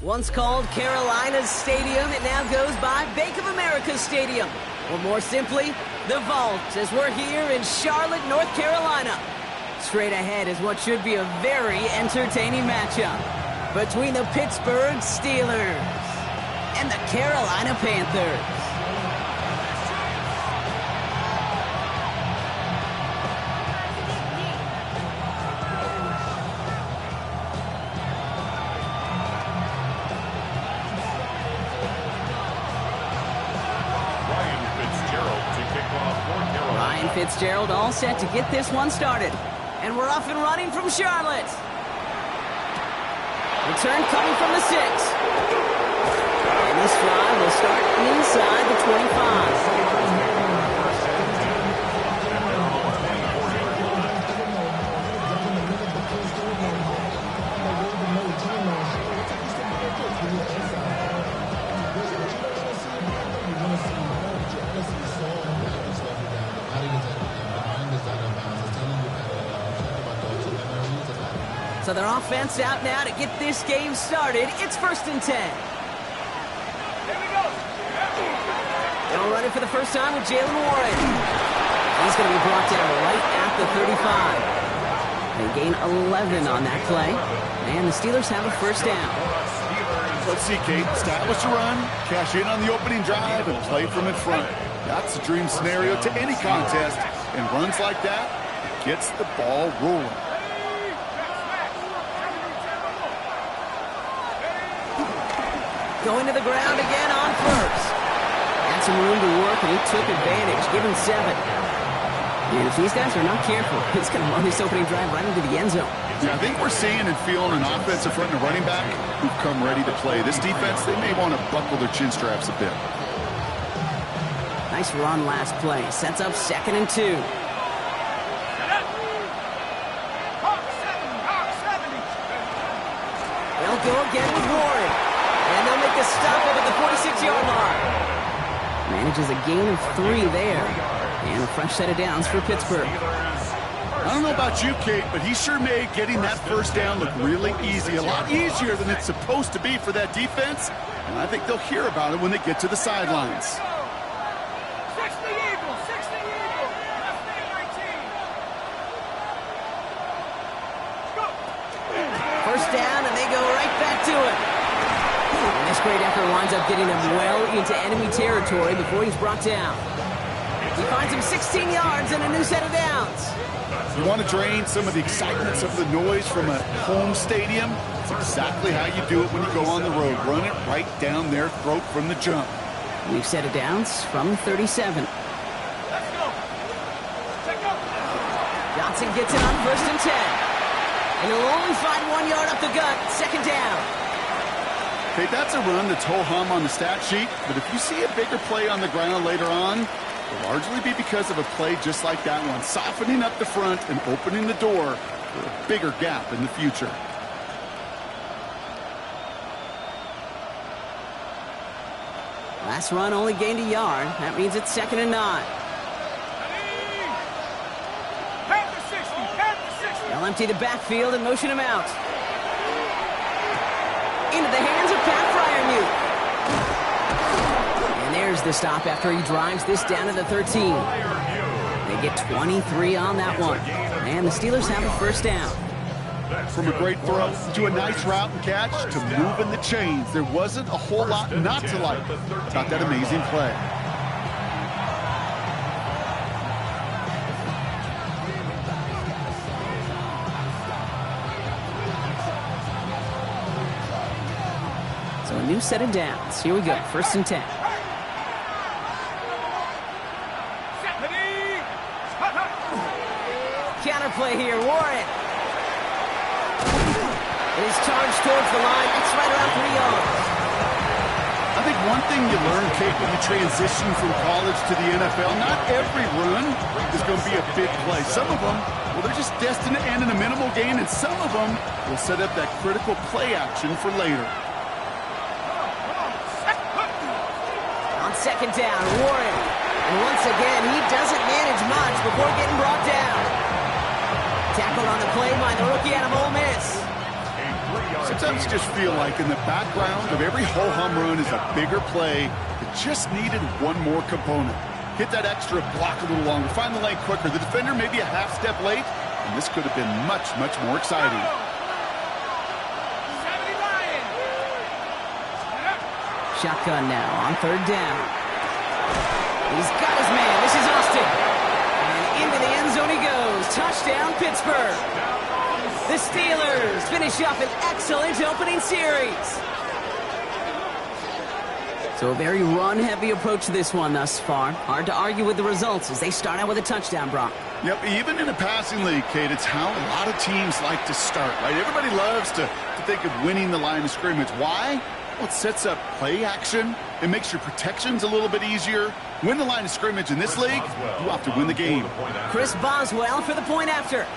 Once called Carolina's Stadium, it now goes by Bank of America Stadium. Or more simply, the Vault, as we're here in Charlotte, North Carolina. Straight ahead is what should be a very entertaining matchup between the Pittsburgh Steelers and the Carolina Panthers. Fitzgerald all set to get this one started. And we're off and running from Charlotte. Return coming from the 6. And this drive will start inside the 25. So their offense out now to get this game started. It's 1st and 10. They'll run it for the first time with Jalen Warren. He's going to be brought down right at the 35. They gain 11 on that play. And the Steelers have a first down. Let's see, Kate. Establish a run, cash in on the opening drive, and play from in front. That's the dream scenario to any contest. And runs like that gets the ball rolling. Going to the ground again on first. Had some room to work, and he took advantage. Give him 7. And if these guys are not careful, it's going to run this opening drive right into the end zone. Yeah, I think we're seeing and feeling an offensive front and a running back who've come ready to play. This defense, they may want to buckle their chin straps a bit. Nice run last play. Sets up 2nd and 2. They'll go again with Warren. And they'll make a stop up at the 46-yard line. Manages a gain of 3 there. And a fresh set of downs for Pittsburgh. I don't know about you, Kate, but he sure made getting that first down look really easy. A lot easier than it's supposed to be for that defense. And I think they'll hear about it when they get to the sidelines. First down, and they go right back to it. And this great effort winds up getting him well into enemy territory before he's brought down. He finds him 16 yards and a new set of downs. You want to drain some of the excitement, some of the noise from a home stadium? It's exactly how you do it when you go on the road. Run it right down their throat from the jump. New set of downs from 37. Johnson gets it on 1st and 10. And he'll only find 1 yard up the gut. 2nd down. Okay, that's a run that's ho-hum on the stat sheet, but if you see a bigger play on the ground later on, it'll largely be because of a play just like that one, softening up the front and opening the door for a bigger gap in the future. Last run only gained a yard. That means it's 2nd and 9. They'll empty the backfield and motion him out. Into the hands of Pat Fryermuth. And there's the stop after he drives this down to the 13. They get 23 on that one. And the Steelers have a first down. From a great throw to a nice route and catch to moving the chains, there wasn't a whole lot not to like about that amazing play. So a new set of downs. Here we go. 1st and 10. Counterplay here. Warren. It is charged towards the line. It's right around 3 yards. I think one thing you learn, Kate, when you transition from college to the NFL, not every run is going to be a big play. Some of them, well, they're just destined to end in a minimal gain, and some of them will set up that critical play action for later. On 2nd down, Warren. And once again, he doesn't manage much before getting brought down. Tackled on the play by the rookie out of Ole Miss. Sometimes you just feel like in the background of every ho-hum run is a bigger play that just needed one more component. Hit that extra block a little longer, find the lane quicker. The defender maybe a half step late, and this could have been much, much more exciting. Shotgun now on third down. He's got his man. This is Austin. And into the end zone he goes. Touchdown, Pittsburgh. The Steelers finish off an excellent opening series. So a very run-heavy approach to this one thus far. Hard to argue with the results as they start out with a touchdown, Brock. Yep, even in a passing league, Kate, it's how a lot of teams like to start, right? Everybody loves to think of winning the line of scrimmage. Why? Well, it sets up play action. It makes your protections a little bit easier. Win the line of scrimmage in this league, you have to win the game. Chris Boswell for the point after.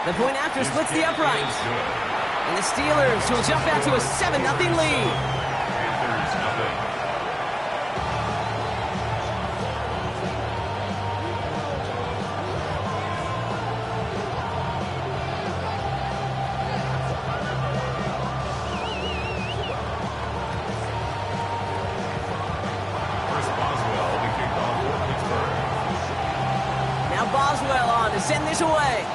The point after splits the uprights. And the Steelers will jump out to a 7-0 lead. Now Boswell on to send this away.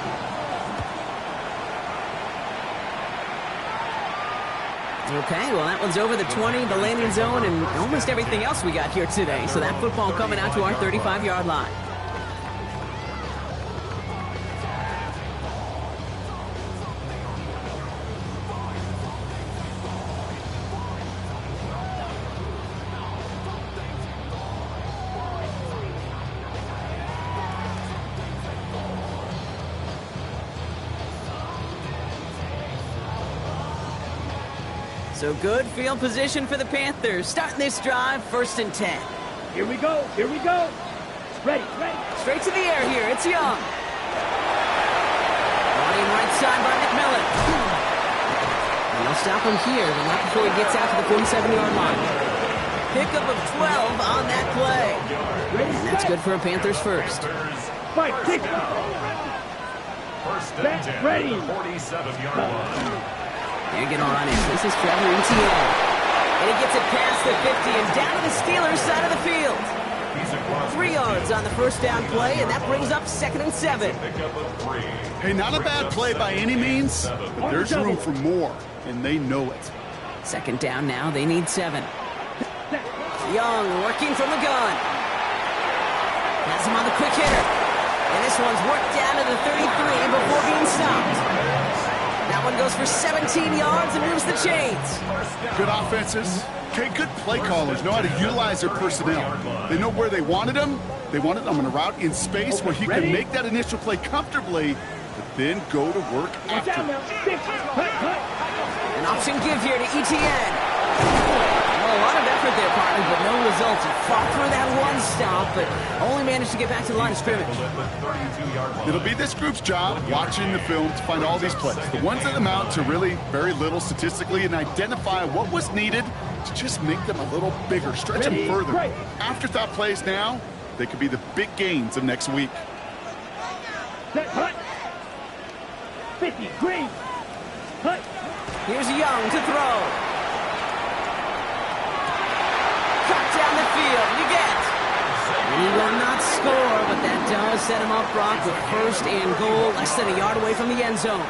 Okay, well, that one's over the 20, the landing zone, and almost everything else we got here today. So that football coming out to our 35-yard line. So good field position for the Panthers. Starting this drive, 1st and 10. Here we go, here we go. Ready. Straight to the air here, it's Young. Body right side by McMillan. And they'll stop him here, but not before he gets out to the 47-yard line. Pickup of 12 on that play. And that's good for a Panthers first. Fight, kick. First and 10, ready. 47-yard line. They're going to run it. This is Trevor Etienne. And he gets it past the 50 and down to the Steelers side of the field. 3 yards on the first down play, and that brings up 2nd and 7. Hey, not a bad play by any means, but there's room for more, and they know it. 2nd down now. They need 7. Young working from the gun. Has him on the quick hitter. And this one's worked down to the 33 before being stopped. That one goes for 17 yards and moves the chains. Good offenses. Okay, good play callers know how to utilize their personnel. They know where they wanted them. They wanted them on a route in space where he can make that initial play comfortably, but then go to work after. An option give here to Etienne. Well, a lot of effort there, partner, but no results. He fought through that one stop, but only managed to get back to the line of scrimmage. It'll be this group's job, watching the film, to find all these plays. The ones that amount to really very little statistically, and identify what was needed to just make them a little bigger, stretch them further. Afterthought plays now, they could be the big gains of next week. 50, green. Hut. Here's Young to throw. Cut down the field. You get. He will not score, but that does set him up, Brock, with 1st and goal, less than a yard away from the end zone.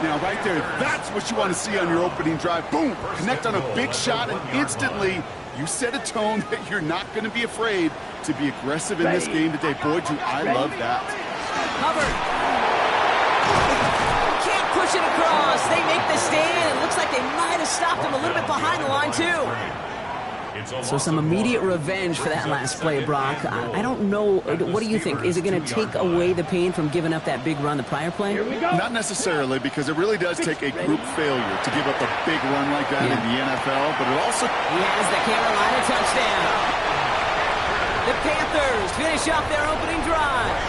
Now, right there, that's what you want to see on your opening drive. Boom! Connect on a big shot, and instantly you set a tone that you're not going to be afraid to be aggressive in this game today. Boy, do I love that. Hubbard. Can't push it across. They make the stand. It looks like they might have stopped him a little bit behind the line, too. So some immediate revenge for that last play, Brock. I don't know. What do you think? Is it going to take away the pain from giving up that big run the prior play? Not necessarily, because it really does take a group failure to give up a big run like that in the NFL, but it also... He has the Carolina touchdown. The Panthers finish off their opening drive.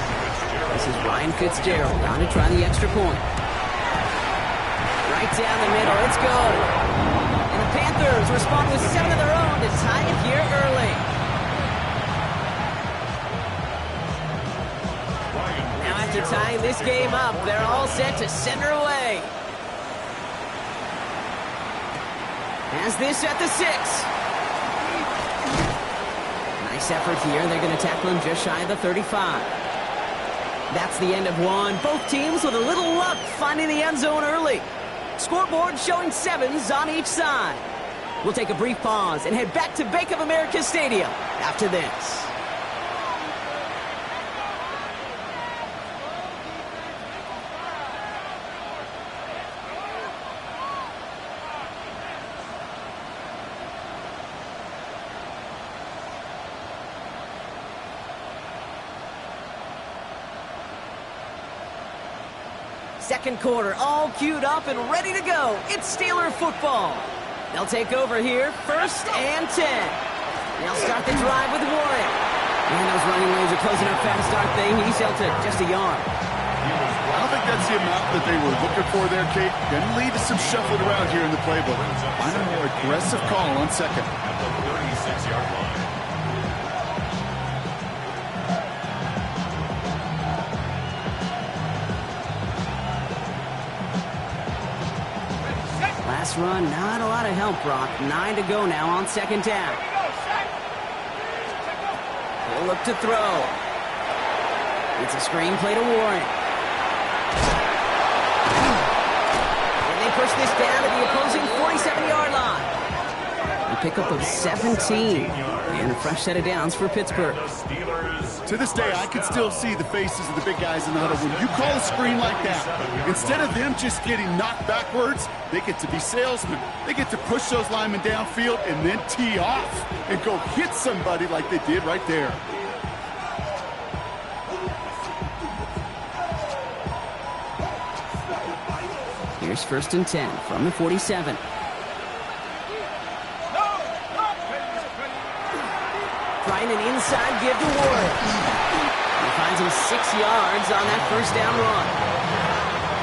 This is Ryan Fitzgerald on to try the extra point. Right down the middle. It's good. And the Panthers respond with 7 of their own to tie it here early. After tying this game up, they're all set to send her away. Has this at the 6. Nice effort here. They're going to tackle him just shy of the 35. That's the end of one. Both teams with a little luck finding the end zone early. Scoreboard showing 7s on each side. We'll take a brief pause and head back to Bank of America Stadium after this. Second quarter, all queued up and ready to go. It's Steeler football. They'll take over here, 1st and 10. They'll start the drive with Warren. And those running lanes are closing up fast, aren't they? He's held to just a yard. I don't think that's the amount that they were looking for there, Kate. Going to lead to some shuffling around here in the playbook. Find a more aggressive call on second. At the 36-yard line. Last run, not a lot of help, Brock. 9 to go now on second down. He'll look to throw. It's a screen play to Warren. And they push this down to the opposing 47-yard line. A pickup of 17. And a fresh set of downs for Pittsburgh. To this day, I can still see the faces of the big guys in the huddle. When you call a screen like that, instead of them just getting knocked backwards, they get to be salesmen. They get to push those linemen downfield and then tee off and go hit somebody like they did right there. Here's 1st and 10 from the 47. Trying an inside give to Warren. He finds him 6 yards on that first down run.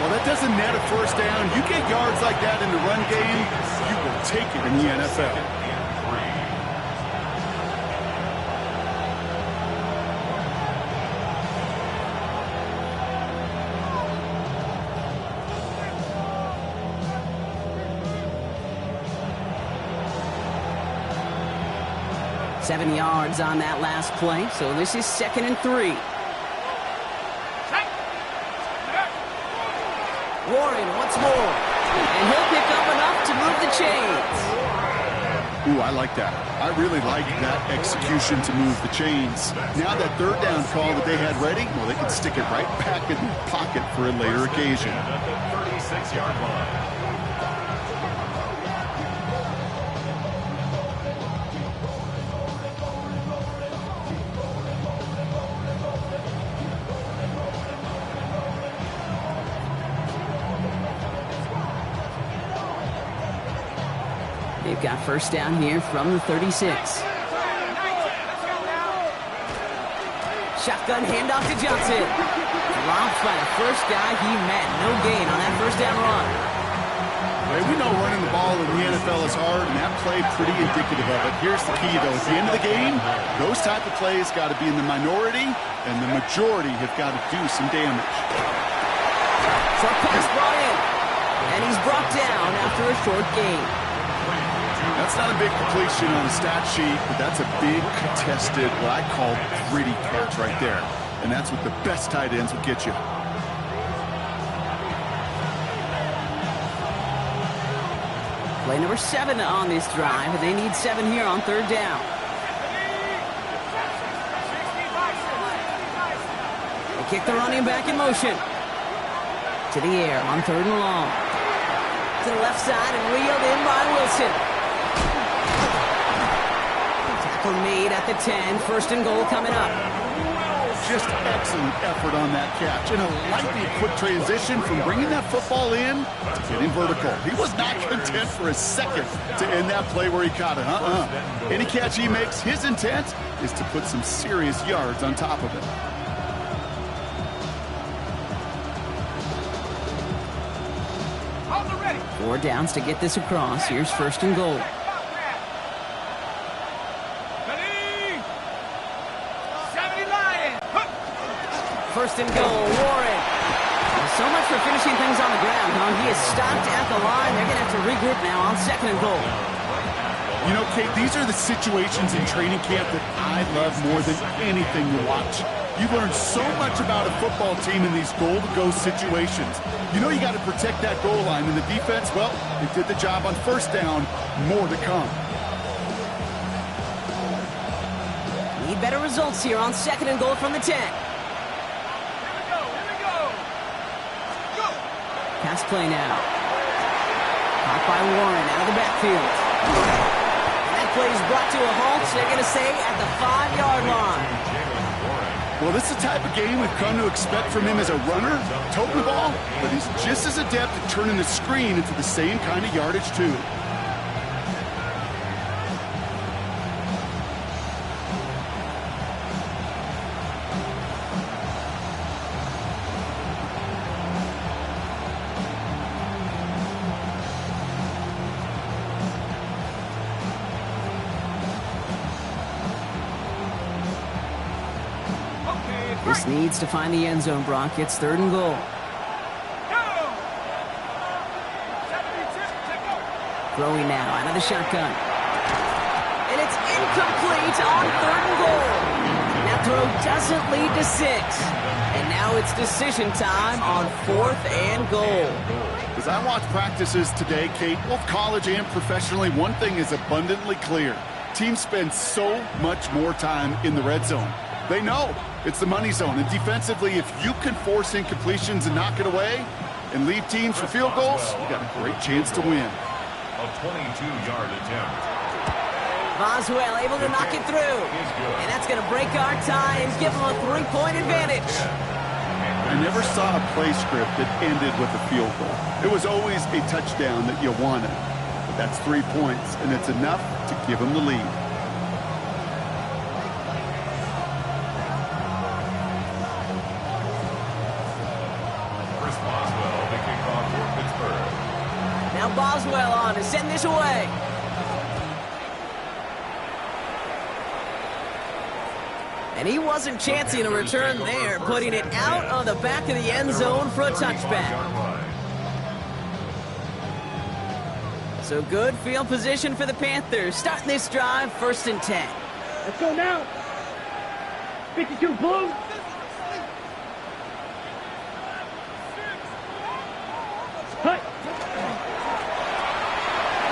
Well, that doesn't net a first down. You get yards like that in the run game, you will take it in the NFL. Seven yards on that last play, so this is 2nd and 3. Warren once more, and he'll pick up enough to move the chains. Ooh, I like that. I really like that execution to move the chains. Now that 3rd down call that they had ready, well, they can stick it right back in the pocket for a later occasion. At the 36-yard line. They've got first down here from the 36. Shotgun handoff to Johnson. Dropped by the first guy he met. No gain on that first down run. Hey, we know running the ball in the NFL is hard, and that play pretty indicative of it. Here's the key, though. At the end of the game, those type of plays got to be in the minority, and the majority have got to do some damage. Short pass brought in, and he's brought down after a short gain. That's not a big completion on the stat sheet, but that's a big contested, what I call gritty catch right there. And that's what the best tight ends will get you. Play number 7 on this drive, and they need 7 here on 3rd down. They kick the running back in motion. To the air on 3rd and long. To the left side and reeled in by Wilson. Tackle made at the 10. 1st and goal coming up. Just excellent effort on that catch. And a lightning quick transition from bringing that football in to getting vertical. He was not content for a second to end that play where he caught it. Any catch he makes, his intent is to put some serious yards on top of it. Four downs to get this across. Here's 1st and goal. First and goal, Warren. So much for finishing things on the ground, huh? He is stopped at the line. They're going to have to regroup now on 2nd and goal. You know, Kate, these are the situations in training camp that I love more than anything to watch. You learn so much about a football team in these goal-to-go situations. You know you got to protect that goal line, and the defense, well, they did the job on 1st down. More to come. Need better results here on 2nd and goal from the 10. Pass play now. Caught by Warren out of the backfield. And that play is brought to a halt. They're going to say at the 5-yard line. Well, this is the type of game we've come to expect from him as a runner, toting the ball, but he's just as adept at turning the screen into the same kind of yardage, too. This needs to find the end zone, Brock. It's 3rd and goal. Throwing now out of the shotgun. And it's incomplete on 3rd and goal. That throw doesn't lead to 6. And now it's decision time on 4th and goal. As I watch practices today, Kate, both college and professionally, one thing is abundantly clear. Teams spend so much more time in the red zone. They know it's the money zone. And defensively, if you can force incompletions and knock it away and leave teams for field goals, you got a great chance to win. A 22-yard attempt. Boswell able to knock it through. And that's going to break our tie and give them a 3-point advantage. I never saw a play script that ended with a field goal. It was always a touchdown that you wanted. But that's 3 points, and it's enough to give them the lead. Now Boswell on to send this away. And he wasn't chancing a return there, putting it out on the back of the end zone for a touchback. So good field position for the Panthers. Starting this drive, 1st and 10. Let's go now. 52 blue. Hut.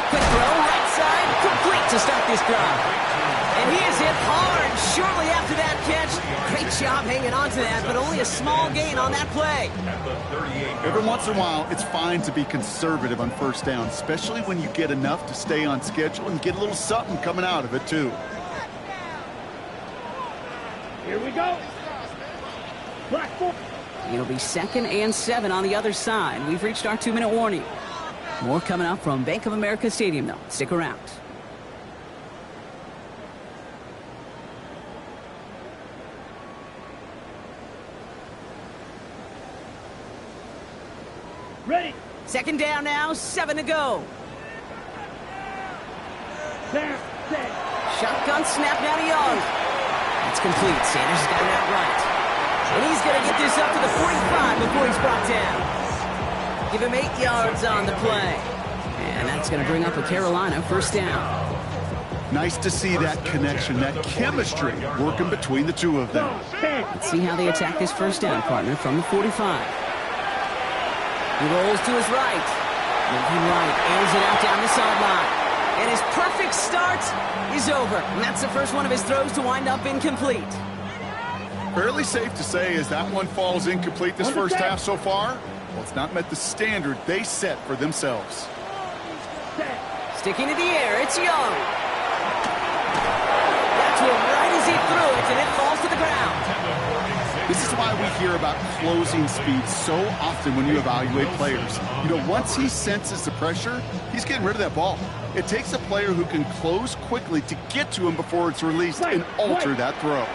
Quick throw, right side, complete to start this drive. And he is hit hard shortly after that catch. Great job hanging on to that, but only a small gain on that play. Every once in a while, it's fine to be conservative on 1st down, especially when you get enough to stay on schedule and get a little something coming out of it, too. Here we go. Black four. It'll be 2nd and 7 on the other side. We've reached our 2-minute warning. More coming up from Bank of America Stadium, though. Stick around. Ready. 2nd down now, 7 to go. There. Set. Shotgun snap now to Young. It's complete. Sanders has got it out right. And he's going to get this up to the 45 before he's brought down. Give him 8 yards on the play. And that's going to bring up a Carolina 1st down. Nice to see that connection, that chemistry working between the two of them. Let's see how they attack this 1st down, partner, from the 45. He rolls to his right. Moving right, airs it out down the sideline. And his perfect start is over. And that's the first one of his throws to wind up incomplete. Fairly safe to say as that one falls incomplete this 1st half so far. Well, it's not met the standard they set for themselves. Sticking to the air, it's Young. That's it right as he threw it, and it falls to the ground. This is why we hear about closing speed so often when you evaluate players. You know, once he senses the pressure, he's getting rid of that ball. It takes a player who can close quickly to get to him before it's released and alter that throw.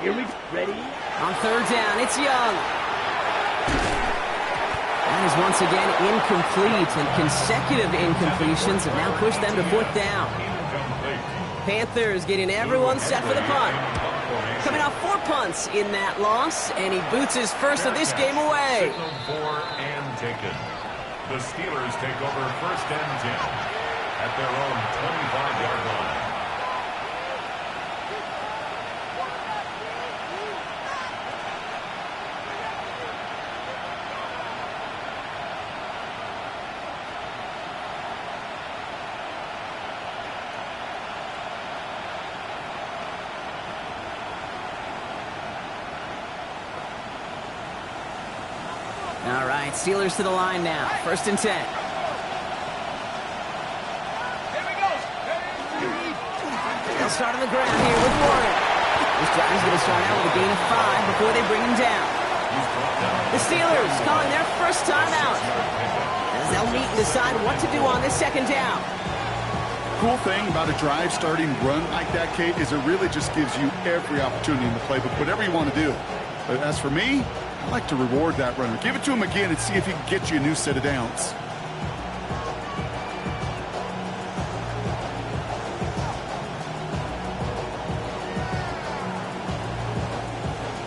Here we go. Ready? On 3rd down, it's Young. That is once again incomplete, and consecutive incompletions have now pushed them to 4th down. Panthers getting everyone set for the punt. coming off 4 punts in that loss, and he boots his first of this game away. Signal for and taken. The Steelers take over 1st and 10 at their own 25-yard line. All right, Steelers to the line now. 1st and 10. They'll start on the ground here with Warren. This drive is going to start out with a gain of 5 before they bring him down. The Steelers calling their first time out, as they'll meet and decide what to do on this 2nd down. Cool thing about a drive starting run like that, Kate, is it really just gives you every opportunity in the playbook, whatever you want to do. But as for me, I like to reward that runner. Give it to him again and see if he can get you a new set of downs.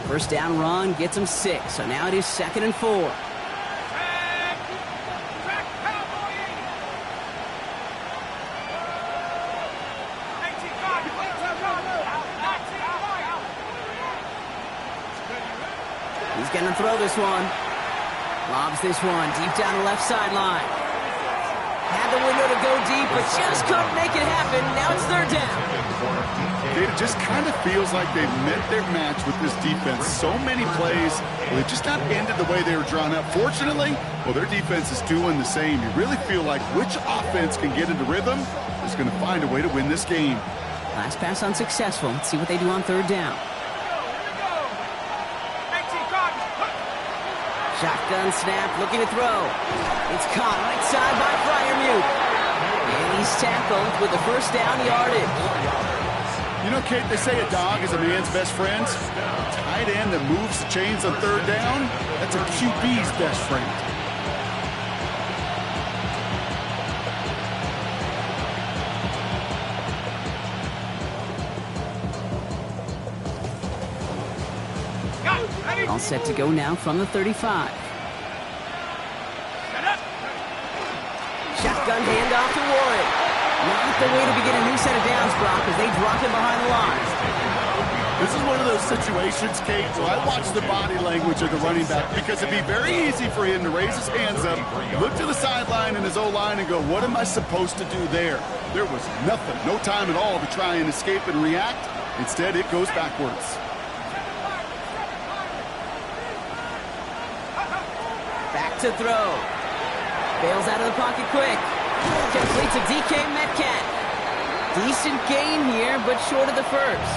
First down run gets him 6, so now it is 2nd and 4. He's going to throw this one. Lobs this one deep down the left sideline. Had the window to go deep, but just couldn't make it happen. Now it's 3rd down. It just kind of feels like they've met their match with this defense. So many plays, well, they just not ended the way they were drawn up. Fortunately, well, their defense is doing the same. You really feel like which offense can get into rhythm is going to find a way to win this game. Last pass unsuccessful. Let's see what they do on 3rd down. Shotgun snap, looking to throw. It's caught right side by Freiermuth. And he's tackled with the first down yardage. You know, Kate, they say a dog is a man's best friend. A tight end that moves the chains on 3rd down, that's a QB's best friend. All set to go now from the 35. Shotgun handoff to Warren. Not the way to begin a new set of downs, Brock, as they drop him behind the line. This is one of those situations, Kate, so I watch the body language of the running back because it'd be very easy for him to raise his hands up, look to the sideline in his O-line and go, what am I supposed to do there? There was nothing, no time at all to try and escape and react. Instead, it goes backwards. Back to throw. Bails out of the pocket quick. Complete to DK Metcalf. Decent gain here, but short of the first.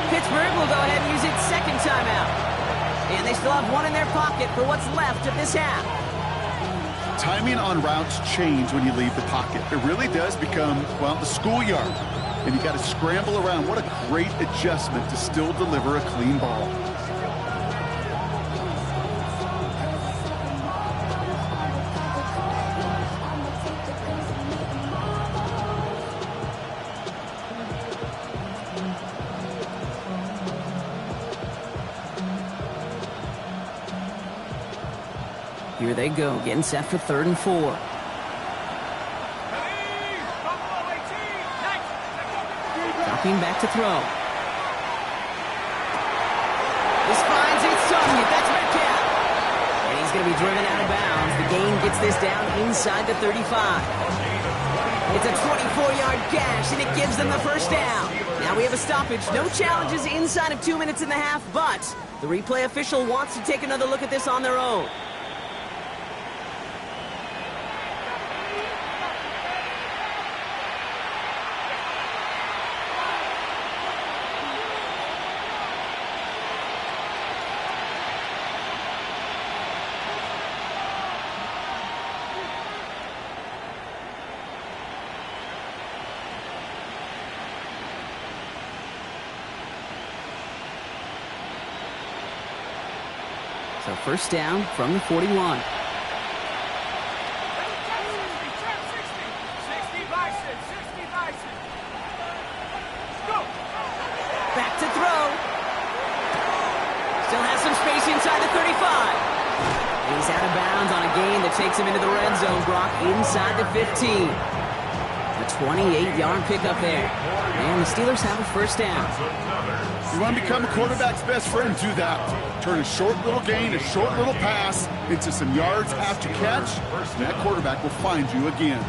Pittsburgh will go ahead and use its 2nd timeout. And they still have 1 in their pocket for what's left of this half. Timing on routes change when you leave the pocket. It really does become, well, the schoolyard. And you got to scramble around. What a great adjustment to still deliver a clean ball. Here they go, getting set for 3rd and 4. Dropping back to throw. This finds its target. That's Metcalf. And he's going to be driven out of bounds. The gain gets this down inside the 35. It's a 24-yard gash, and it gives them the first down. Now we have a stoppage. No challenges inside of 2 minutes and a half, but the replay official wants to take another look at this on their own. So first down from the 41. Back to throw. space inside the 35. And he's out of bounds on a gain that takes him into the red zone, Brock, inside the 15. A 28-yard pickup there. And the Steelers have a first down. You want to become a quarterback's best friend, do that. Turn a short little gain, a short little pass into some yards after catch, and that quarterback will find you again.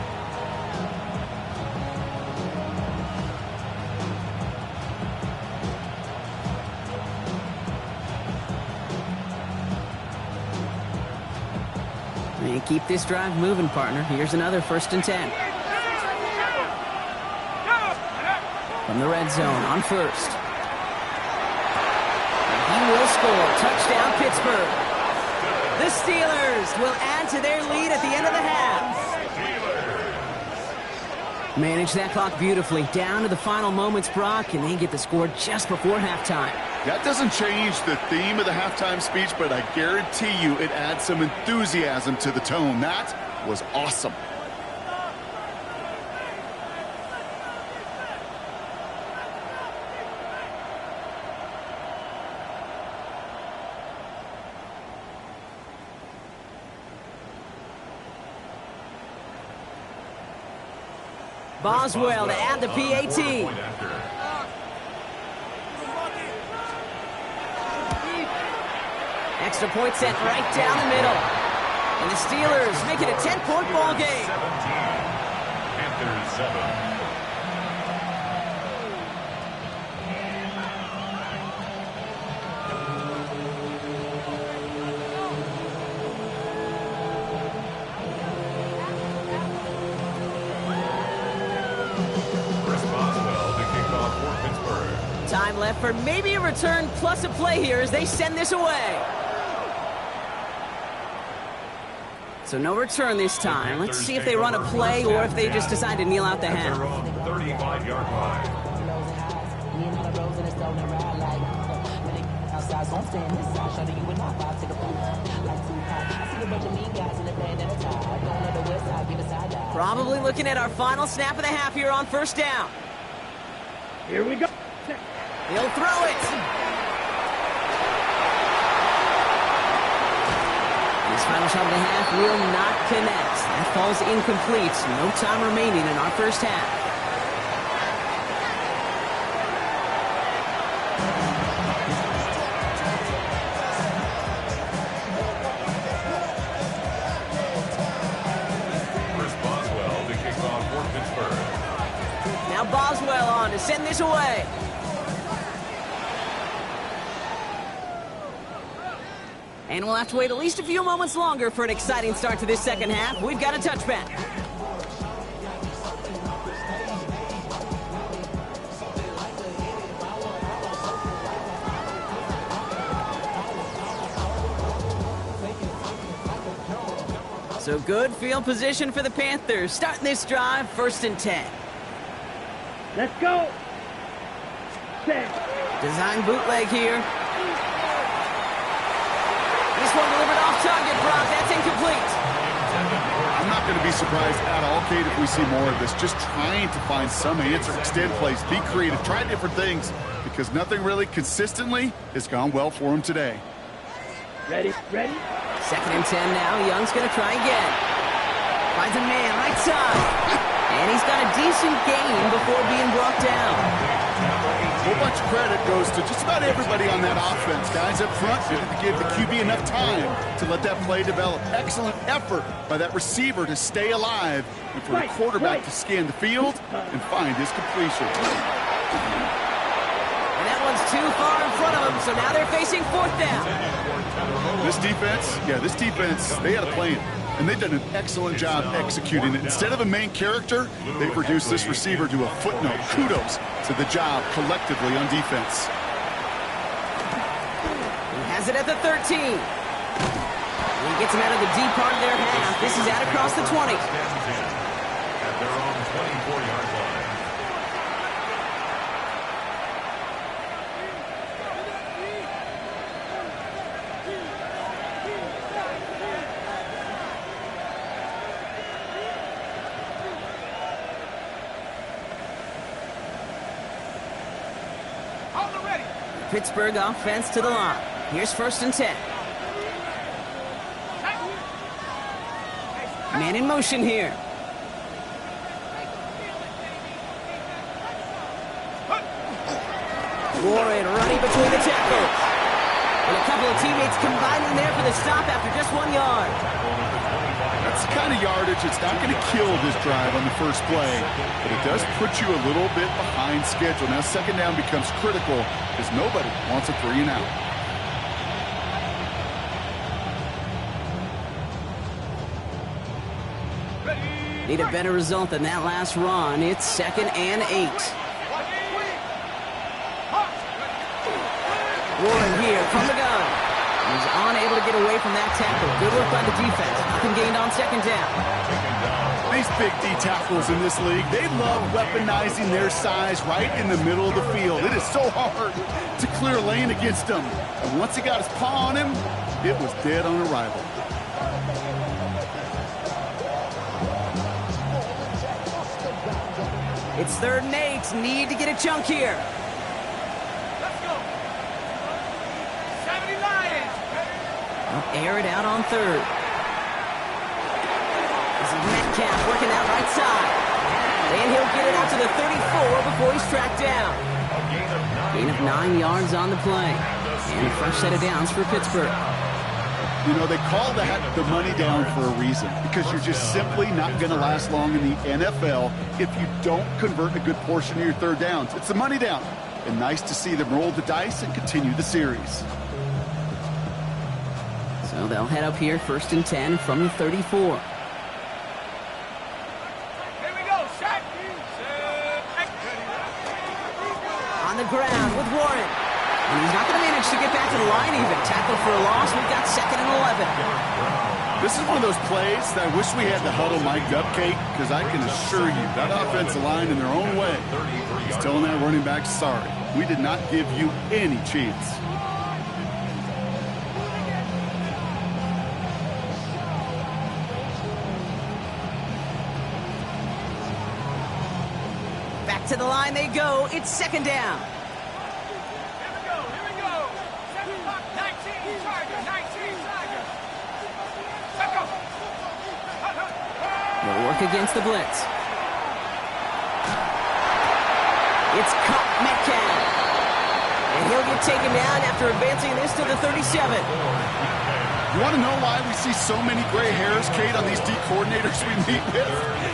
And keep this drive moving, partner. Here's another 1st and 10. From the red zone on 1st. And he will score. Touchdown, Pittsburgh. The Steelers will add to their lead at the end of the half. Manage that clock beautifully. Down to the final moments, Brock, and they get the score just before halftime. That doesn't change the theme of the halftime speech, but I guarantee you it adds some enthusiasm to the tone. That was awesome. Boswell to add the PAT. Extra point sent right down the middle. And the Steelers make it a 10-point ball game. 17. Panthers 7. Time left for maybe a return plus a play here as they send this away. So no return this time. Let's see if they run a play or if they just decide to kneel out the half. 35-yard line. Probably looking at our final snap of the half here on 1st down. Here we go. He'll throw it. This final shot of the half will not connect. That falls incomplete. No time remaining in our 1st half. Chris Boswell to kick off for Pittsburgh. Now Boswell on to send this away. And we'll have to wait at least a few moments longer for an exciting start to this 2nd half. We've got a touchback. So good field position for the Panthers. Starting this drive, 1st and 10. Let's go. Set. Design bootleg here. This one delivered off target, Brock. That's incomplete. I'm not going to be surprised at all, Kate, if we see more of this. Just trying to find some answer, extend plays, be creative, try different things, because nothing really consistently has gone well for him today. Ready, ready. 2nd and 10 now. Young's going to try again. Finds a man right side. And he's got a decent gain before being brought down. A whole bunch of credit goes to just about everybody on that offense. Guys up front didn't give the QB enough time to let that play develop. Excellent effort by that receiver to stay alive and for the quarterback to scan the field and find his completion. And that one's too far in front of them, so now they're facing 4th down. This defense, they had a plan. And they've done an excellent job executing it. Instead of a main character, they've reduced this receiver to a footnote. Kudos to the job collectively on defense. He has it at the 13. He gets him out of the deep part of their half. This is out across the 20. At their own 24-yard line. Pittsburgh offense to the line. Here's 1st and 10. Man in motion here. Warren running between the tackles. And a couple of teammates combining there for the stop after just 1 yard. That's the kind of yardage it's not going to kill this drive on the first play, but it does put you a little bit behind schedule. Now 2nd down becomes critical because nobody wants a 3 and out. Need a better result than that last run. It's 2nd and 8. Warren here from the gun. He's unable to get away from that tackle. Good work by the defense. Nothing gained on 2nd down. These big D tackles in this league, they love weaponizing their size right in the middle of the field. It is so hard to clear lane against them. And once he got his paw on him, it was dead on arrival. It's 3rd and 8. Need to get a chunk here. Let's go. 70 Lions. They'll air it out on 3rd. This is Metcalf working out right side. And he'll get it out to the 34 before he's tracked down. Gain of 9 yards on the play. And a fresh set of downs for Pittsburgh. You know, they call that the money down for a reason, because you're just simply not going to last long in the NFL if you don't convert a good portion of your 3rd downs. It's the money down. And nice to see them roll the dice and continue the series. So they'll head up here 1st and 10 from the 34. Here we go. Shot. On the ground with Warren. And he's not going to manage to get back to the line even. Tackle for a loss. We've got 2nd and 11. This is one of those plays that I wish we had the huddle mic'd up, Kate, because I can assure you that offensive line in their own way is telling that running back, sorry, we did not give you any chance. Back to the line they go. It's 2nd down. They'll work against the blitz. It's cut Metcalf. And he'll get taken down after advancing this to the 37. You want to know why we see so many gray hairs, Kate, on these D coordinators we meet with?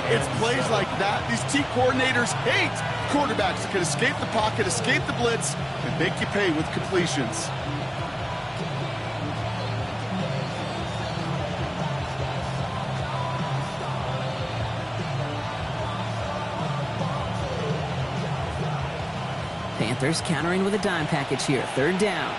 It's plays like that. These D coordinators hate quarterbacks that can escape the pocket, escape the blitz, and make you pay with completions. Panthers countering with a dime package here. 3rd down.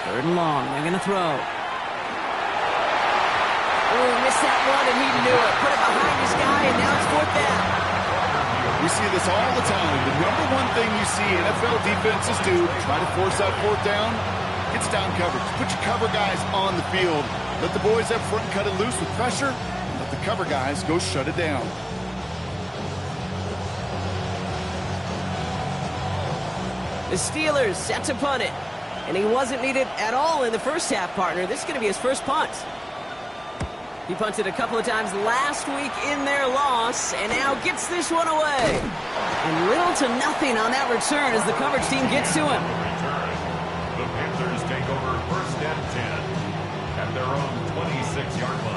Third and long. They're going to throw. Oh, missed that one, and he knew it. Put it behind his guy, and now it's 4th down. We see this all the time. The #1 thing you see NFL defenses do to try to force out 4th down, it's down coverage. Put your cover guys on the field. Let the boys up front cut it loose with pressure. Let the cover guys go shut it down. The Steelers set to punt it. And he wasn't needed at all in the first half, partner. This is going to be his first punt. He punted a couple of times last week in their loss, and now gets this one away. And little to nothing on that return as the coverage team gets to him. The Panthers take over 1st and 10 at their own 26-yard line.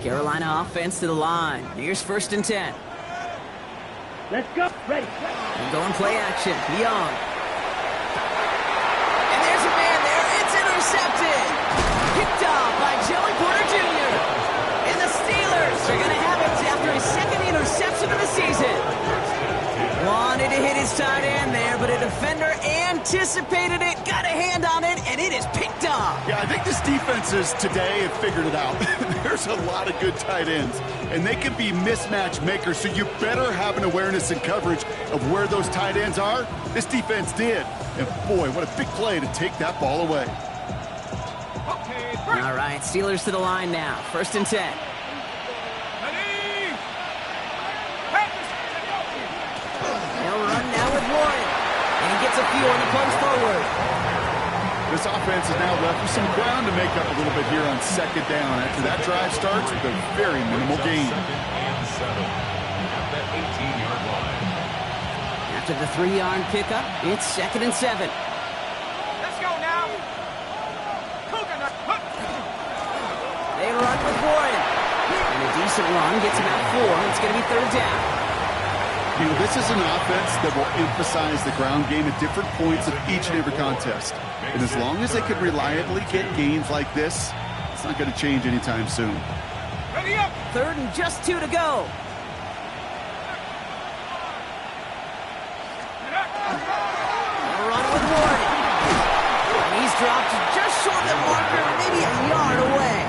Carolina offense to the line. Here's 1st and 10. Let's go. Ready. And going play action. Young. And there's a man there. It's intercepted. Picked off by Joey Porter Jr. And the Steelers are going to have it after his 2nd interception of the season. Wanted to hit his tight end there, but a defender anticipated it, got a hand on it, and it is picked up. Yeah, I think this defenses today have figured it out. There's a lot of good tight ends, and they can be mismatch makers, so you better have an awareness and coverage of where those tight ends are. This defense did. And boy, what a big play to take that ball away. All right, Steelers to the line now. 1st and 10. They'll run now with Warren. And he gets a few on the punch forward. This offense is now left with some ground to make up a little bit here on 2nd down after that drive starts with a very minimal gain. 2nd and 7 at the 18-yard line. After the 3-yard pickup, it's 2nd and 7. Let's go now. They run with Warren. And a decent run gets him out 4. It's going to be 3rd down. You know, this is an offense that will emphasize the ground game at different points of each and every contest. And as long as they can reliably get gains like this, it's not going to change anytime soon. Ready up. 3rd and just 2 to go. They'll run with Warren. And he's dropped just short of the marker, maybe a yard away.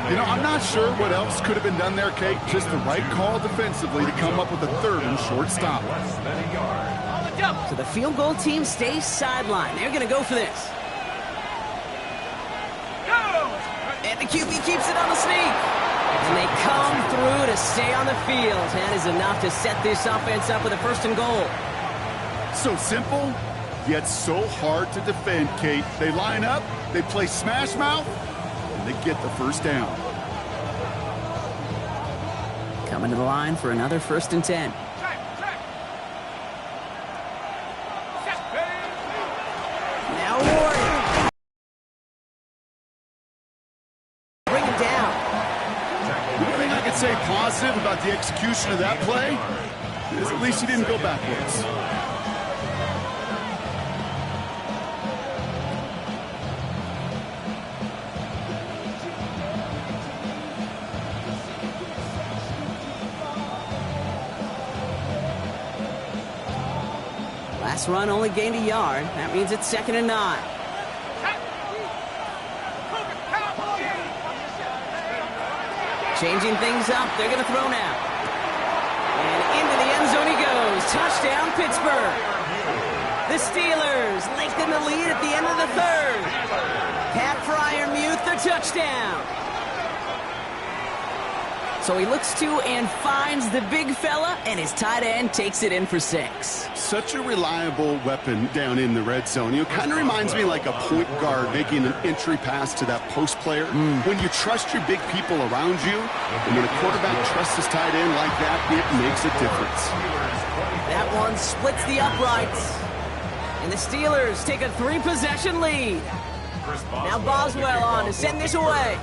You know, I'm not sure what else could have been done there, Kate. Just the right call defensively to come up with a 3rd and short stop. Less than a yard. So the field goal team stays sidelined. They're going to go for this. Go. And the QB keeps it on the sneak. And they come through to stay on the field. That is enough to set this offense up with a 1st and goal. So simple, yet so hard to defend, Kate. They line up, they play smash mouth, and they get the 1st down. Coming to the line for another 1st and 10. Now Warren. Bring him down. The only thing I can say positive about the execution of that play is at least he didn't go backwards. Last run only gained a yard. That means it's 2nd and 9. Changing things up. They're going to throw now. And into the end zone he goes. Touchdown, Pittsburgh. The Steelers lengthen the lead at the end of the 3rd. Pat Fryermuth the touchdown. So he looks to and finds the big fella, and his tight end takes it in for 6. Such a reliable weapon down in the red zone. You know, kind of reminds me like a point guard making an entry pass to that post player. When you trust your big people around you, and when a quarterback trusts his tight end like that, it makes a difference. That one splits the uprights. And the Steelers take a 3-possession lead. Now Boswell on to send this away.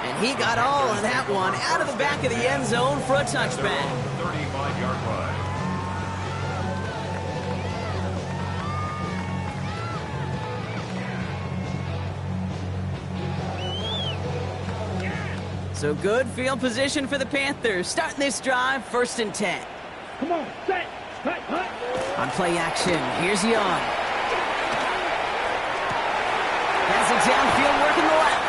And he got all of that one out of the back of the end zone for a touchback. 35-yard line. So good field position for the Panthers. Starting this drive, 1st and 10. Come on, set, hunt. On play action, here's Young. Has it downfield working the left.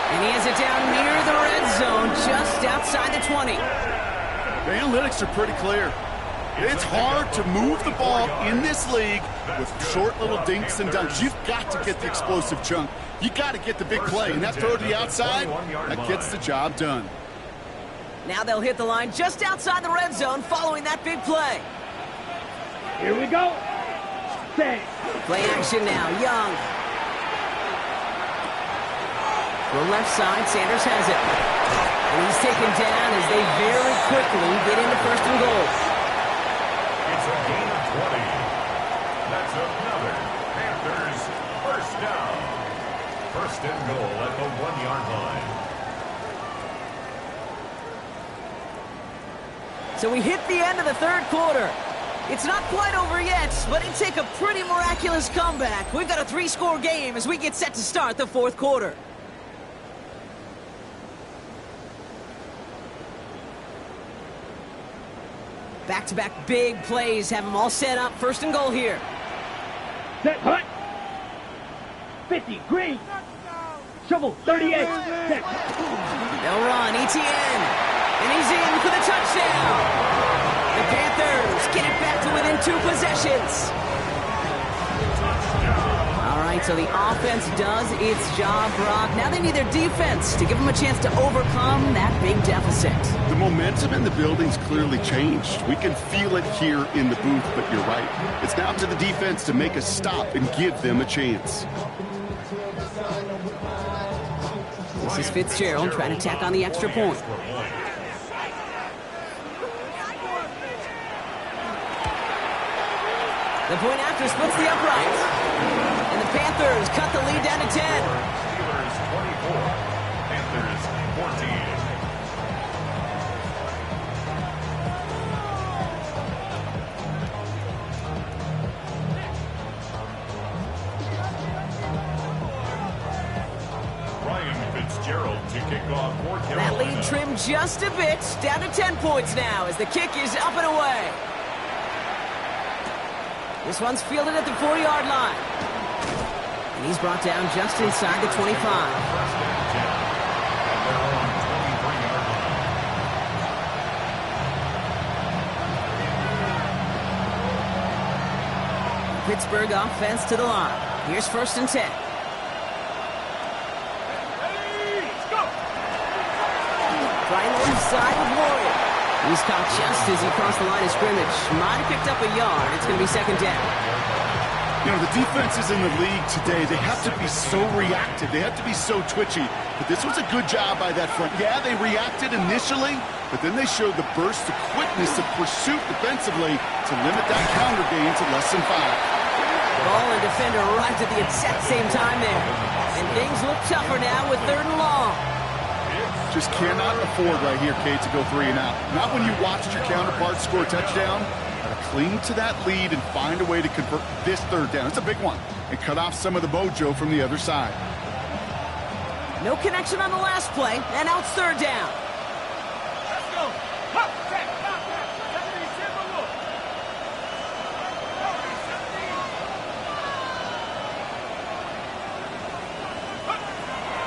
And he has it down near the red zone, just outside the 20. The analytics are pretty clear. It's hard to move the ball in this league with short little dinks and dunks. You've got to get the explosive chunk. You got to get the big play. And that throw to the outside, that gets the job done. Now they'll hit the line just outside the red zone following that big play. Here we go. Set. Play action now, Young. To the left side, Sanders has it. And he's taken down as they very quickly get into 1st and goal. It's a gain of 20. That's another Panthers 1st down. 1st and goal at the 1-yard line. So we hit the end of the 3rd quarter. It's not quite over yet, but it take a pretty miraculous comeback. We've got a 3-score game as we get set to start the 4th quarter. Back-to-back big plays have them all set up. First and goal here. Set, hut. 50, green. Shovel, 38, set. They'll run, ETN, and he's in for the touchdown. The Panthers get it back to within 2 possessions. All right, so the offense does its job, Brock. Now they need their defense to give them a chance to overcome that big deficit. The momentum in the building's clearly changed. We can feel it here in the booth, but you're right. It's now to the defense to make a stop and give them a chance. This is Fitzgerald trying to tack on the extra point. The point after splits the uprights. And the Panthers cut the lead down to 10. Steelers 24, Panthers 14. To kick off for Carolina. That lead trimmed just a bit, down to 10 points now as the kick is up and away. This one's fielded at the 4-yard line. And he's brought down just inside the 25. First and 10 at their own 23-yard line. Pittsburgh offense to the line. Here's first and 10. Right left side with Lloyd. He's caught just as he crossed the line of scrimmage. Might have picked up a yard. It's going to be second down. You know, the defenses in the league today, they have to be so reactive. They have to be so twitchy. But this was a good job by that front. Yeah, they reacted initially, but then they showed the burst of quickness of pursuit defensively to limit that counter gain to less than 5. Ball and defender arrived at the exact same time there. And things look tougher now with 3rd and long. Just cannot afford right here, Kate, to go 3 and out. Not when you watched your counterparts score a touchdown. Gotta cling to that lead and find a way to convert this 3rd down. It's a big one. And cut off some of the mojo from the other side. No connection on the last play, and now it's 3rd down. Let's go. Hop, set, stop,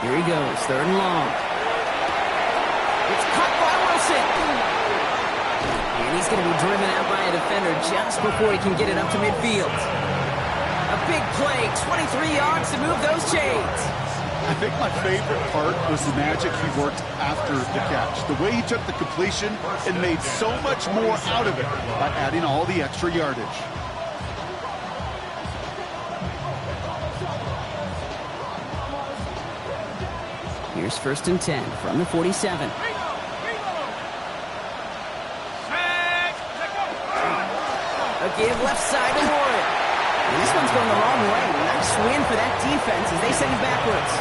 Here he goes, 3rd and long. It's caught by Wilson. And he's going to be driven out by a defender just before he can get it up to midfield. A big play, 23 yards to move those chains. I think my favorite part was the magic he worked after the catch. The way he took the completion and made so much more out of it by adding all the extra yardage. Here's first and 10 from the 47. A give left side to Warren. And this one's going the wrong way. Nice win for that defense as they send it backwards.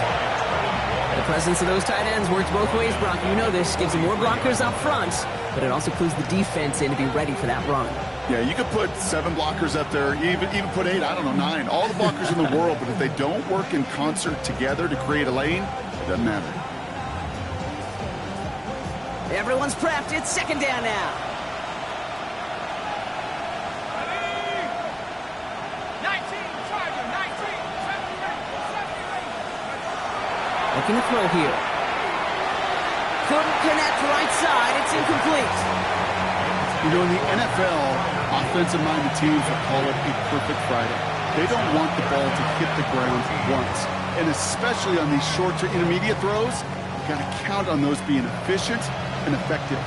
The presence of those tight ends works both ways, Brock. You know this. Gives them more blockers up front, but it also clues the defense in to be ready for that run. Yeah, you could put 7 blockers up there, even put 8, I don't know, 9. All the blockers in the world, but if they don't work in concert together to create a lane, it doesn't matter. Everyone's prepped. It's second down now. Looking to throw here. Couldn't connect right side. It's incomplete. You know, in the NFL, offensive-minded teams will call it a perfect Friday. They don't want the ball to hit the ground once. And especially on these short to intermediate throws, you've got to count on those being efficient and effective.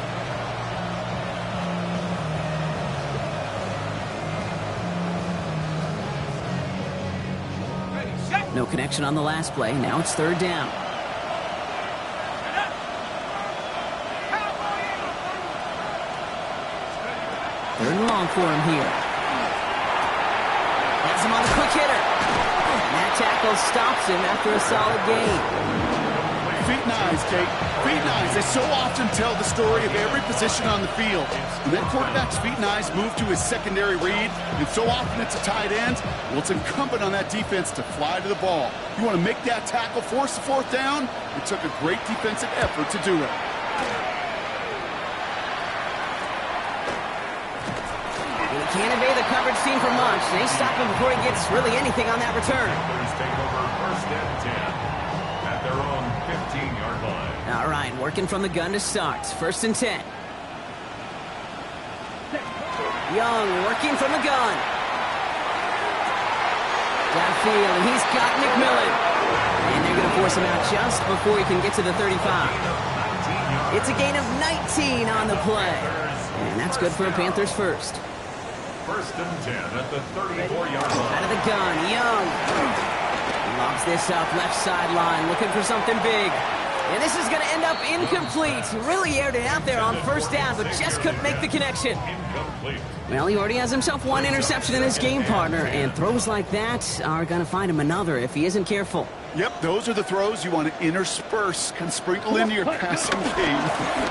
No connection on the last play. Now it's third down. Third and long for him here. Has him on the quick hitter. And that tackle stops him after a solid gain. Feet and eyes, Kate. Feet and eyes. They so often tell the story of every position on the field. And then quarterback's feet and eyes move to his secondary read, and so often it's a tight end. Well, it's incumbent on that defense to fly to the ball. You want to make that tackle, force the fourth down? It took a great defensive effort to do it. Can't evade the coverage team for much. They stop him before he gets really anything on that return. Panthers take over first and 10 at their own 15-yard line. All right, working from the gun to start. First and 10. Young working from the gun. Downfield, and he's got McMillan. And they're going to force him out just before he can get to the 35. It's a gain of 19 on the play. And that's good for a Panthers first. First and 10 at the 34-yard line. Out of the gun, Young. Lobs this up, left sideline, looking for something big. And this is going to end up incomplete. Really aired it out there on first down, but just couldn't make the connection. Incomplete. Well, he already has himself one interception in his game, partner, and throws like that are going to find him another if he isn't careful. Yep, those are the throws you want to intersperse, kind of sprinkle into your passing game.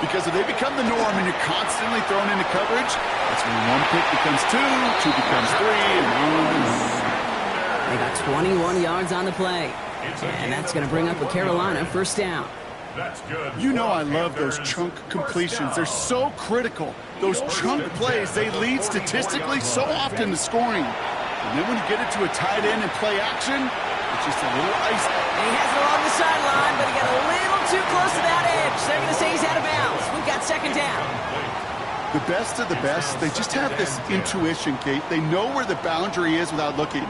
Because if they become the norm and you're constantly thrown into coverage, that's when one pick becomes two becomes three, and on. They got 21 yards on the play. And that's going to bring up a Carolina first down. That's good. You know I love those chunk completions. They're so critical. Those chunk plays, they lead statistically so often to scoring. And then when you get it to a tight end and play action, it's just a little ice. And he has it along the sideline, but he got a little too close to that edge. They're going to say he's out of bounds. We've got second down. The best of the best, they just have this intuition, Kate. They know where the boundary is without looking.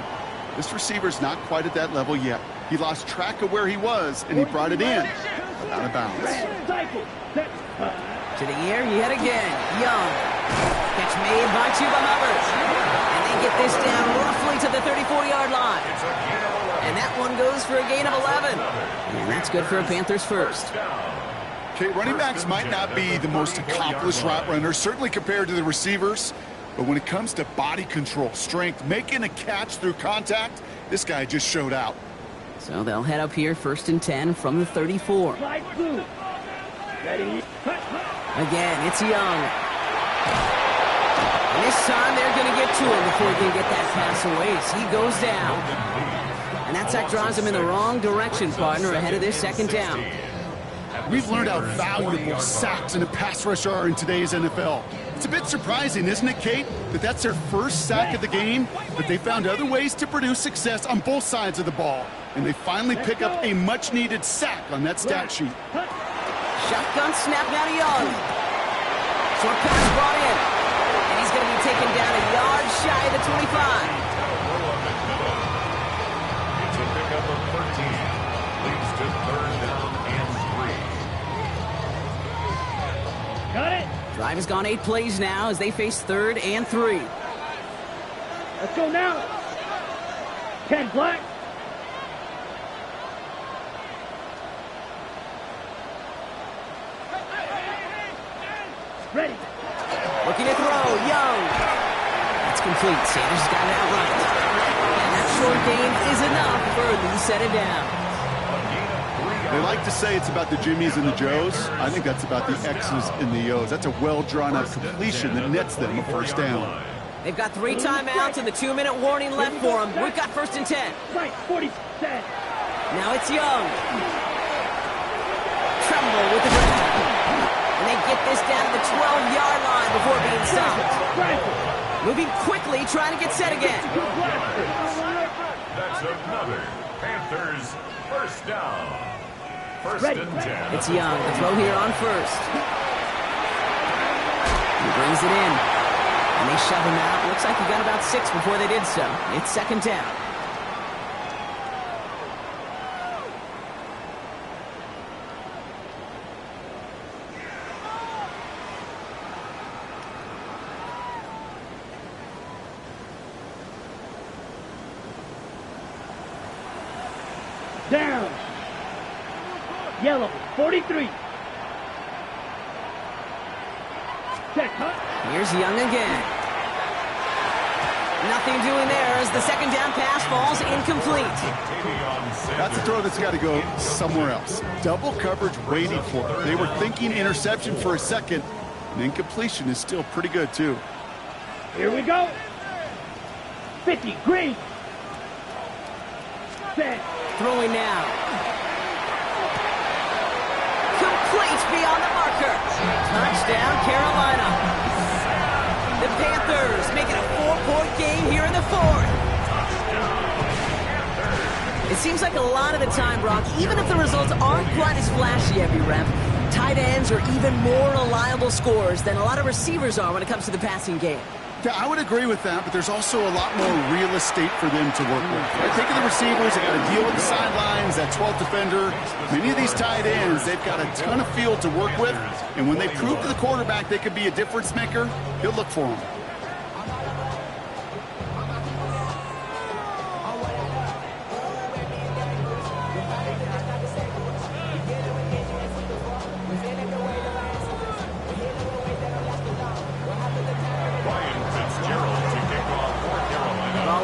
This receiver's not quite at that level yet. He lost track of where he was, and he brought it in. Out of bounds. To the air yet again. Young. Catch made by Chuba Hubbard. And they get this down roughly to the 34-yard line. And that one goes for a gain of 11. And that's good for a Panthers first. Okay, running backs might not be the most accomplished route runners, certainly compared to the receivers. But when it comes to body control, strength, making a catch through contact, this guy just showed out. So they'll head up here first and 10 from the 34. Again, it's Young. And this time they're going to get to him before he can get that pass away as he goes down. And that sack drives him in the wrong direction, partner, ahead of this second down. We've learned how valuable sacks in a pass rush are in today's NFL. It's a bit surprising, isn't it, Kate, that that's their first sack of the game, but they found other ways to produce success on both sides of the ball. And they finally pick up a much-needed sack on that stat sheet. Shotgun snap now to Young. Short pass brought in. And he's going to be taken down a yard shy of the 25. It's a pickup of 13. Leads to third down and 3. Got it. Drive has gone 8 plays now as they face third and 3. Let's go now. 10 black. Ready. Looking to throw, Young. That's complete. Sanders got it outright. And that short gain is enough for a new set of downs. They like to say it's about the Jimmies and the Joes. I think that's about the X's and the O's. That's a well-drawn-out completion that nets them a first down. They've got 3 timeouts and the 2-minute warning left for them. We've got first and 10. Right, 40%. Now it's Young. Tremble with the grab. And they get this down to the 12-yard line before being stopped. Moving quickly, trying to get set again. That's another Panthers first down. First and 10. It's Young. The throw here on first. He brings it in. And they shove him out. Looks like he got about 6 before they did so. It's second down. Down. Yellow, 43. Check, huh? Here's Young again. Nothing doing there as the second down pass falls incomplete. That's a throw that's got to go somewhere else. Double coverage waiting for it. They were thinking interception for a second, and incompletion is still pretty good, too. Here we go. 50, green. Set. Throwing now. Complete beyond the marker. Touchdown, Carolina. The Panthers making a 4-point game here in the fourth. It seems like a lot of the time, Brock, even if the results aren't quite as flashy every rep, tight ends are even more reliable scorers than a lot of receivers are when it comes to the passing game. Yeah, I would agree with that, but there's also a lot more real estate for them to work with. Right? Taking the receivers, they got to deal with the sidelines, that 12th defender. Many of these tight ends, they've got a ton of field to work with, and when they prove to the quarterback they could be a difference maker, he'll look for them.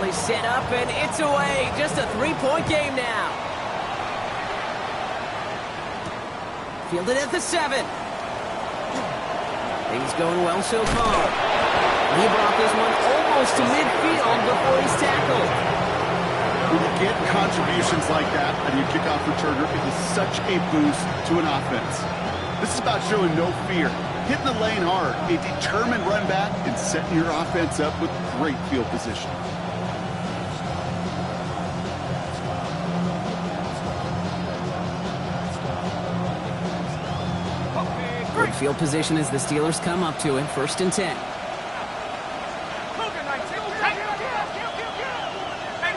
Set up, and it's away. Just a 3-point game now. Fielded at the 7. Things going well so far. He brought this one almost to midfield before he's tackled. When you get contributions like that out of your kickoff returner, it is such a boost to an offense. This is about showing no fear, hitting the lane hard, a determined run back, and setting your offense up with great field position. Great field position as the Steelers come up to it. 1st and 10.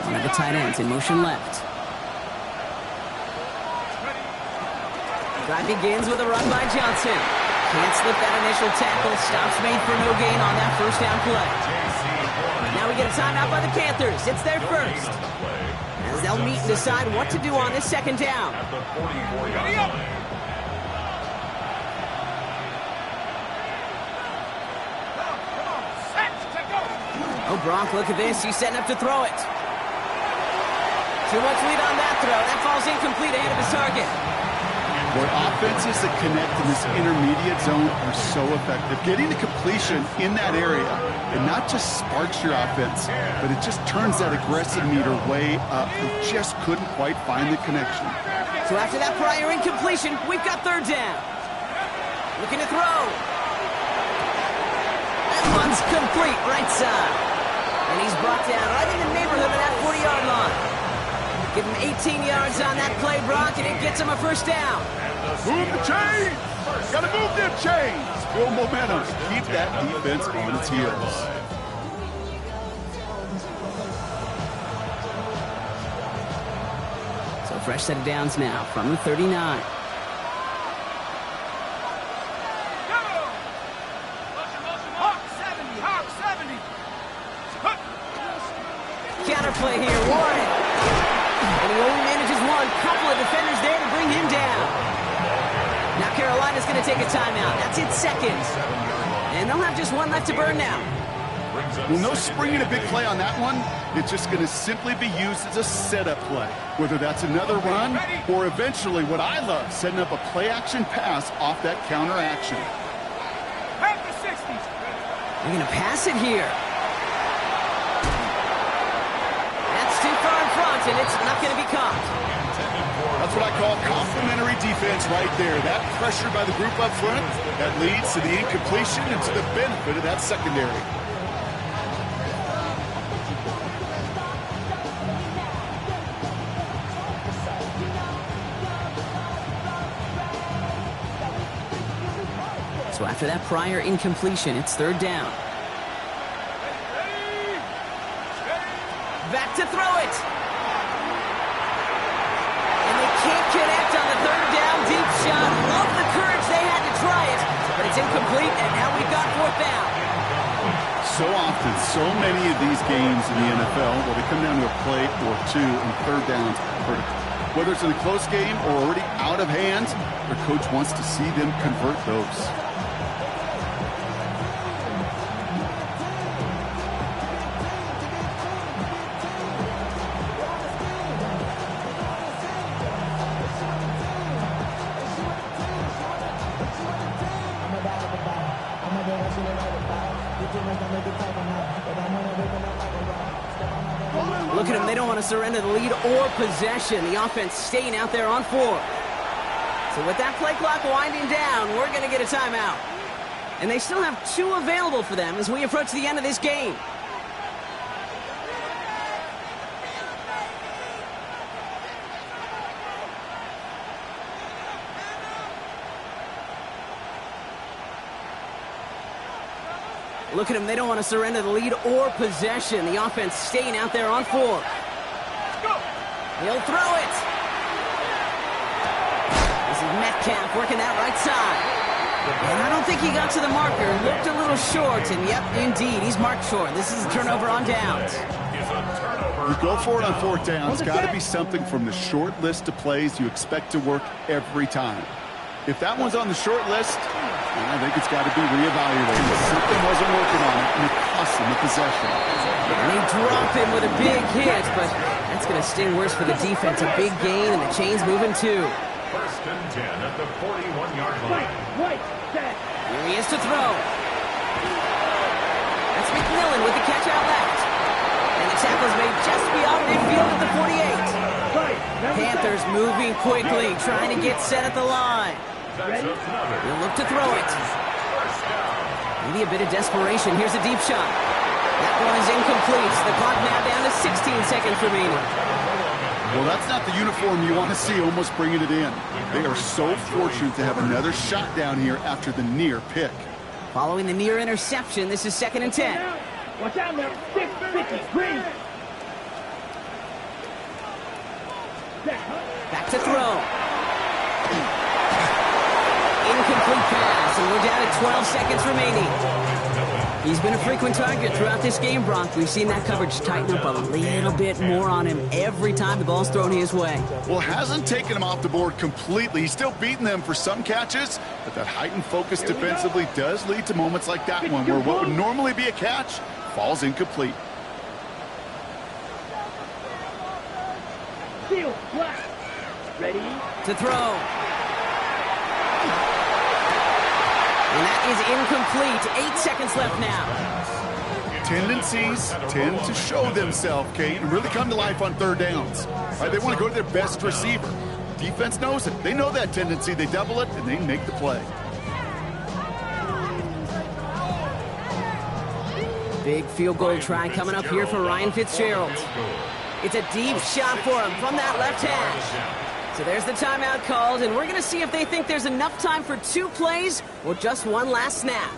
One of the tight ends in motion left. Drive begins with a run by Johnson. Can't slip that initial tackle. Stops made for no gain on that 1st down play. Now we get a timeout by the Panthers. It's their first. As they'll meet and decide what to do on this 2nd down. Oh, Gronk, look at this. He's setting up to throw it. Too much lead on that throw. That falls incomplete ahead of his target. Boy, offenses that connect in this intermediate zone are so effective. Getting the completion in that area, it not just sparks your offense, but it just turns that aggressive meter way up. We just couldn't quite find the connection. So after that prior incompletion, we've got 3rd down. Looking to throw. That one's complete, right side. And he's brought down right in the neighborhood of that 40-yard line. Give him 18 yards on that play, Brock, and it gets him a 1st down. Move the chains! Gotta move them chains! Build momentum. Keep that defense on its heels. So fresh set of downs now from the 39. Counterplay here, Warren. And he only manages one. Couple of defenders there to bring him down. Now Carolina's going to take a timeout. That's its 2nd. And they'll have just one left to burn now. Well, no springing a big play on that one. It's just going to simply be used as a setup play. Whether that's another run or eventually what I love, setting up a play-action pass off that counter action. They're going to pass it here. Too far in front, and it's not going to be caught. That's what I call complementary defense right there. That pressure by the group up front, that leads to the incompletion and to the benefit of that secondary. So after that prior incompletion, it's 3rd down. Back to throw it. And they can't connect on the 3rd down deep shot. Love the courage they had to try it, but it's incomplete, and now we've got 4th down. So often, so many of these games in the NFL, well, they come down to a play or two, and 3rd downs are critical. Whether it's in a close game or already out of hand, their coach wants to see them convert those. Look at them. They don't want to surrender the lead or possession. The offense staying out there on 4. So with that play clock winding down, we're going to get a timeout. And they still have 2 available for them as we approach the end of this game. Look at them, they don't want to surrender the lead or possession. The offense staying out there on 4. He'll throw it. This is Metcalf working that right side. And I don't think he got to the marker. Looked a little short, and yep, indeed, he's marked short. This is a turnover on downs. You go for it on 4th down. It's got to be something from the short list of plays you expect to work every time. If that one's on the short list, I think it's got to be reevaluated. Something wasn't working on it, and it cost him the possession. And they drop him with a big hit, but that's going to sting worse for the defense. A big gain, and the chain's moving too. 1st and 10 at the 41-yard line. Right, set. Here he is to throw. That's McMillan with the catch out left. And the tackle's made just beyond midfield at the 48. Right. Panthers moving quickly, trying to get set at the line. He'll look to throw it. Maybe a bit of desperation. Here's a deep shot. That one is incomplete. The clock now down to 16 seconds remaining. Well, that's not the uniform you want to see almost bringing it in. They are so fortunate to have another shot down here after the near pick. Following the near interception, this is 2nd and 10. Watch out now. 650. Green. Back to throw. Incomplete pass, and we're down at 12 seconds remaining. He's been a frequent target throughout this game, Brock. We've seen that coverage tighten up a little bit more on him every time the ball's thrown his way. Well, hasn't taken him off the board completely. He's still beating them for some catches, but that heightened focus defensively does lead to moments like that one, where what would normally be a catch falls incomplete. Seal. Black. Ready. To throw. And that is incomplete. 8 seconds left now. Tendencies tend to show themselves, Kate, and really come to life on 3rd downs. Right, they want to go to their best receiver. Defense knows it. They know that tendency. They double it, and they make the play. Big field goal try coming up here for Ryan Fitzgerald. It's a deep shot for him from that left hash. So there's the timeout called, and we're going to see if they think there's enough time for 2 plays or just one last snap.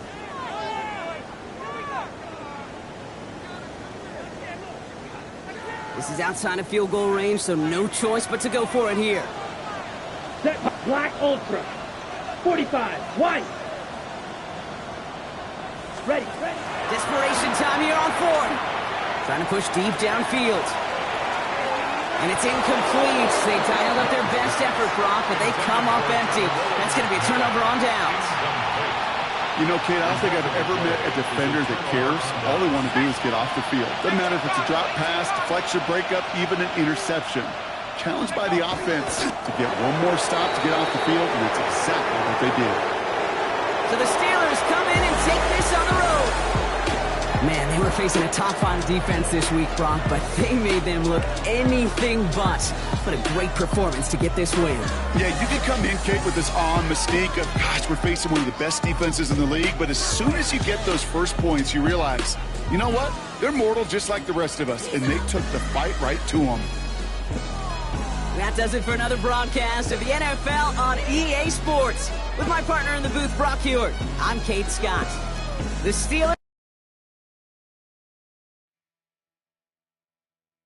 This is outside of field goal range, so no choice but to go for it here. Set. Black Ultra. 45. White. Ready. Desperation time here on 4th. Trying to push deep downfield. And it's incomplete. They dialed up their best effort, Brock, but they come up empty. That's going to be a turnover on downs. You know, Kate, I don't think I've ever met a defender that cares. All they want to do is get off the field. Doesn't matter if it's a drop pass, deflection, breakup, even an interception. Challenged by the offense to get one more stop to get off the field, and it's exactly what they did. So the Steelers come in and take this on the road. Man, they were facing a top-5 defense this week, Brock, but they made them look anything but. What a great performance to get this win. Yeah, you can come in, Kate, with this awe and mystique of, gosh, we're facing one of the best defenses in the league, but as soon as you get those first points, you realize, you know what? They're mortal just like the rest of us, and they took the fight right to them. That does it for another broadcast of the NFL on EA Sports. With my partner in the booth, Brock Hewitt, I'm Kate Scott. The Steelers